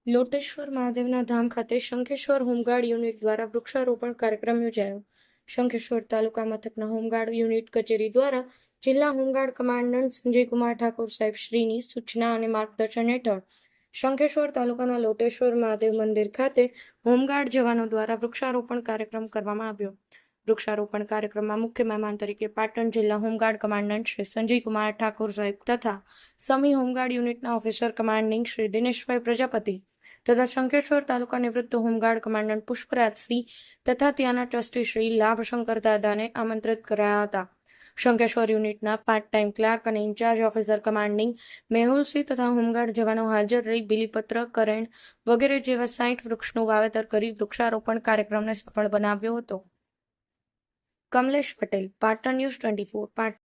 લોટેશ્વર મહાદેવના ધામ ખાતે Shankheshwar home guard unit દ્વારા વૃક્ષારોપણ કાર્યક્રમ યોજાયો. શંખેશ્વર તાલુકા મથકના હોમગાર્ડ યુનિટ કચેરી દ્વારા જિલ્લા હોમગાર્ડ કમાન્ડન્ટ સંજયકુમાર ઠાકોર સાહેબ શ્રીની સૂચના અને માર્ગદર્શન હેઠળ શંખેશ્વર તાલુકાના લોટેશ્વર મહાદેવ મંદિર ખાતે હોમગાર્ડ જવાનો દ્વારા વૃક્ષારોપણ કાર્યક્રમ કરવામાં આવ્યો. વૃક્ષારોપણ કાર્યક્રમમાં મુખ્ય મહેમાન તરીકે પાટણ જિલ્લા હોમગાર્ડ કમાન્ડન્ટ શ્રી સંજયકુમાર ઠાકોર સાહેબ તથા સમી હોમગાર્ડ યુનિટના ઓફિસર કમાન્ડિંગ શ્રી દિનેશભાઈ પ્રજાપતિ તથા શંખેશ્વર તાલુકા નિવૃત્ત હોમગાર્ડ કમાન્ડન્ટ પુષ્પરાજસિંહ તથા ત્યાંના ટ્રસ્ટી શ્રી લાભશંકર દાદાને આમંત્રિત કરાયા હતા. શંખેશ્વર યુનિટના પાર્ટ ટાઈમ ક્લાર્ક અને ઇન્ચાર્જ ઓફિસર કમાન્ડિંગ મેહુલસિંહ તથા હોમગાર્ડ જવાનો હાજર રહી બિલીપત્ર, કરેણ વગેરે જેવા 60 વૃક્ષનું વાવેતર કરી વૃક્ષારોપણ કાર્યક્રમને સફળ બનાવ્યો હતો. કમલેશ પટેલ, પાટણ ન્યૂઝ 24, પાટણ.